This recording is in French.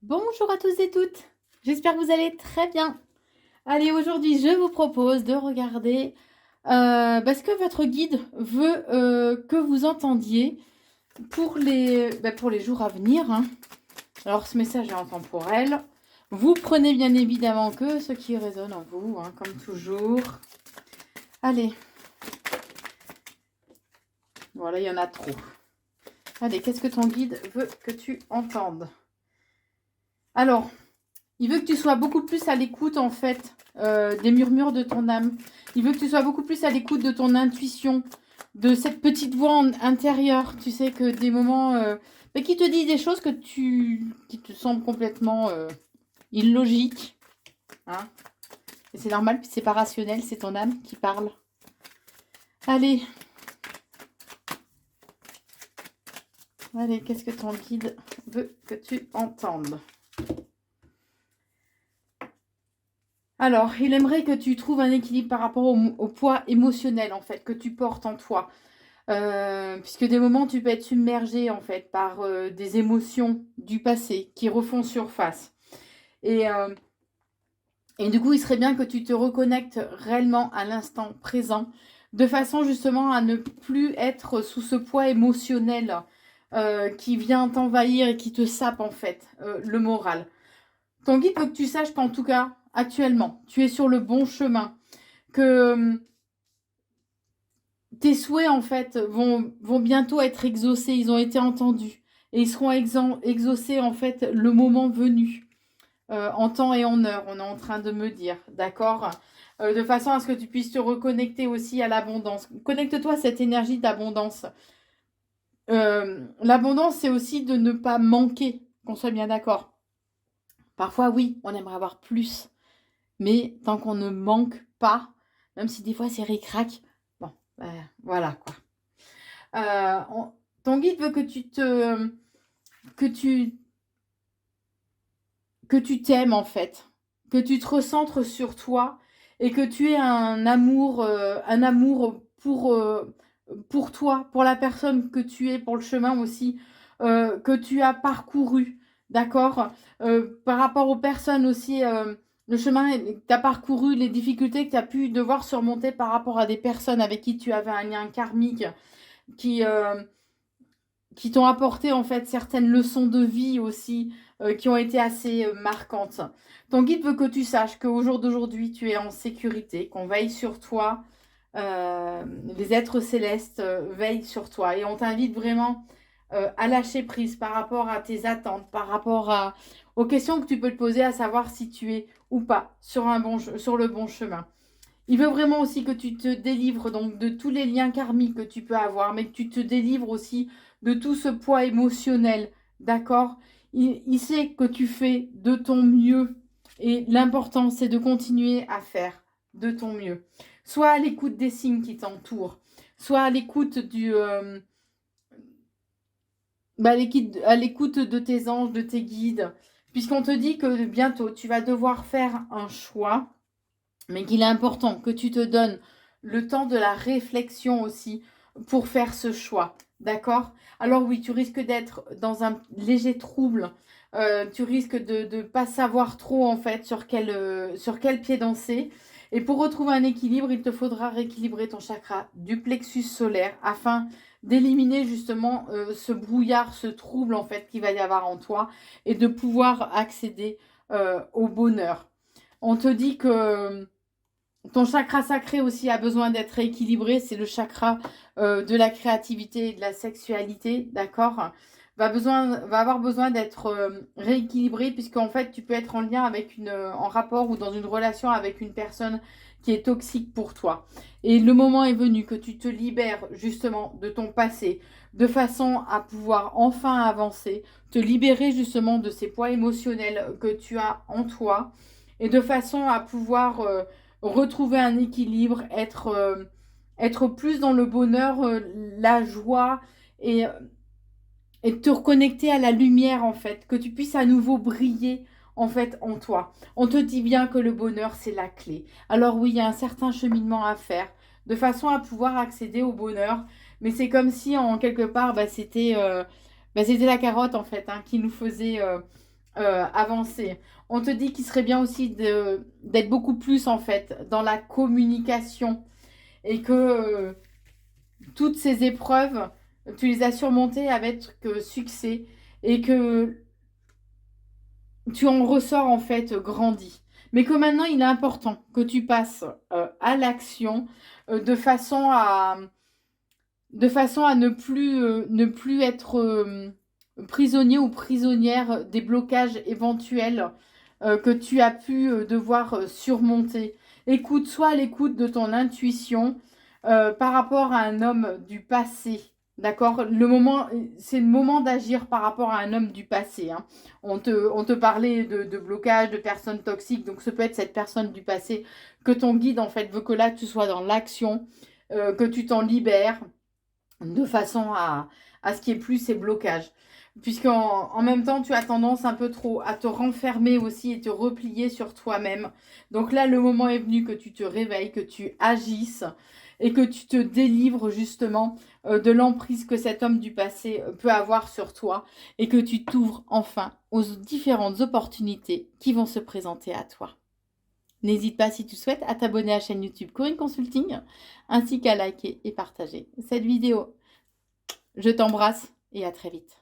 Bonjour à tous et toutes, j'espère que vous allez très bien. Allez, aujourd'hui, je vous propose de regarder ce que votre guide veut que vous entendiez pour les jours à venir, hein. Alors, ce message est intemporel. Vous prenez bien évidemment que ce qui résonne en vous, hein, comme toujours. Allez. Voilà, il y en a trop. Allez, qu'est-ce que ton guide veut que tu entendes? Alors, il veut que tu sois beaucoup plus à l'écoute, en fait, des murmures de ton âme. Il veut que tu sois beaucoup plus à l'écoute de ton intuition, de cette petite voix intérieure. Tu sais que des moments qui te dit des choses qui te semblent complètement illogiques. Hein. Et c'est normal, c'est pas rationnel, c'est ton âme qui parle. Allez. Allez, qu'est-ce que ton guide veut que tu entendes? Alors, il aimerait que tu trouves un équilibre par rapport au poids émotionnel, en fait, que tu portes en toi. Puisque des moments, tu peux être submergé, en fait, par des émotions du passé qui refont surface. Et, euh, et du coup, il serait bien que tu te reconnectes réellement à l'instant présent, de façon justement à ne plus être sous ce poids émotionnel qui vient t'envahir et qui te sape, en fait, le moral. Ton guide veut que tu saches qu'en tout cas, actuellement, tu es sur le bon chemin, que tes souhaits, en fait, vont bientôt être exaucés, ils ont été entendus, et ils seront exaucés, en fait, le moment venu, en temps et en heure, on est en train de me dire, d'accord. De façon à ce que tu puisses te reconnecter aussi à l'abondance. Connecte-toi à cette énergie d'abondance. L'abondance, c'est aussi de ne pas manquer, qu'on soit bien d'accord. Parfois, oui, on aimerait avoir plus, mais tant qu'on ne manque pas, même si des fois c'est ric-rac, bon, voilà quoi. Ton guide veut que tu que tu t'aimes, en fait, que tu te recentres sur toi et que tu aies un amour pour toi, pour la personne que tu es, pour le chemin aussi que tu as parcouru, d'accord. Par rapport aux personnes aussi, le chemin que tu as parcouru, les difficultés que tu as pu devoir surmonter par rapport à des personnes avec qui tu avais un lien karmique, qui, euh, qui t'ont apporté en fait certaines leçons de vie aussi qui ont été assez marquantes. Ton guide veut que tu saches qu'au jour d'aujourd'hui, tu es en sécurité, qu'on veille sur toi, les êtres célestes veillent sur toi et on t'invite vraiment à lâcher prise par rapport à tes attentes, par rapport aux questions que tu peux te poser, à savoir si tu es ou pas sur le bon chemin. Il veut vraiment aussi que tu te délivres donc de tous les liens karmiques que tu peux avoir, mais que tu te délivres aussi de tout ce poids émotionnel, d'accord. Il sait que tu fais de ton mieux et l'important c'est de continuer à faire de ton mieux. Soit à l'écoute des signes qui t'entourent, soit à l'écoute à l'écoute de tes anges, de tes guides, puisqu'on te dit que bientôt tu vas devoir faire un choix mais qu'il est important que tu te donnes le temps de la réflexion aussi pour faire ce choix. D'accord. Alors oui, tu risques d'être dans un léger trouble. Tu risques de ne pas savoir trop en fait sur quel pied danser. Et pour retrouver un équilibre, il te faudra rééquilibrer ton chakra du plexus solaire afin d'éliminer justement ce brouillard, ce trouble en fait qu'il va y avoir en toi et de pouvoir accéder au bonheur. On te dit que ton chakra sacré aussi a besoin d'être rééquilibré. C'est le chakra de la créativité et de la sexualité, d'accord. Va avoir besoin d'être rééquilibré puisqu'en fait tu peux être en lien avec en rapport ou dans une relation avec une personne qui est toxique pour toi. Et le moment est venu que tu te libères justement de ton passé de façon à pouvoir enfin avancer, te libérer justement de ces poids émotionnels que tu as en toi et de façon à pouvoir retrouver un équilibre, être plus dans le bonheur, la joie et, et te reconnecter à la lumière en fait, que tu puisses à nouveau briller en fait en toi. On te dit bien que le bonheur c'est la clé. Alors oui, il y a un certain cheminement à faire de façon à pouvoir accéder au bonheur, mais c'est comme si en quelque part c'était la carotte en fait hein, qui nous faisait avancer. On te dit qu'il serait bien aussi d'être beaucoup plus en fait dans la communication et que toutes ces épreuves, tu les as surmontées avec succès et que tu en ressors en fait grandi. Mais que maintenant, il est important que tu passes à l'action de façon à ne plus être prisonnier ou prisonnière des blocages éventuels que tu as pu devoir surmonter. Écoute, sois à l'écoute de ton intuition par rapport à un homme du passé. D'accord? C'est le moment d'agir par rapport à un homme du passé. Hein. On te parlait de blocage, de personnes toxiques. Donc, ce peut être cette personne du passé que ton guide, en fait, veut que là, tu sois dans l'action, que tu t'en libères de façon à ce qu'il n'y ait plus ces blocages. Puisqu'en même temps, tu as tendance un peu trop à te renfermer aussi et te replier sur toi-même. Donc là, le moment est venu que tu te réveilles, que tu agisses et que tu te délivres justement de l'emprise que cet homme du passé peut avoir sur toi et que tu t'ouvres enfin aux différentes opportunités qui vont se présenter à toi. N'hésite pas, si tu souhaites, à t'abonner à la chaîne YouTube Corinne Consulting, ainsi qu'à liker et partager cette vidéo. Je t'embrasse et à très vite.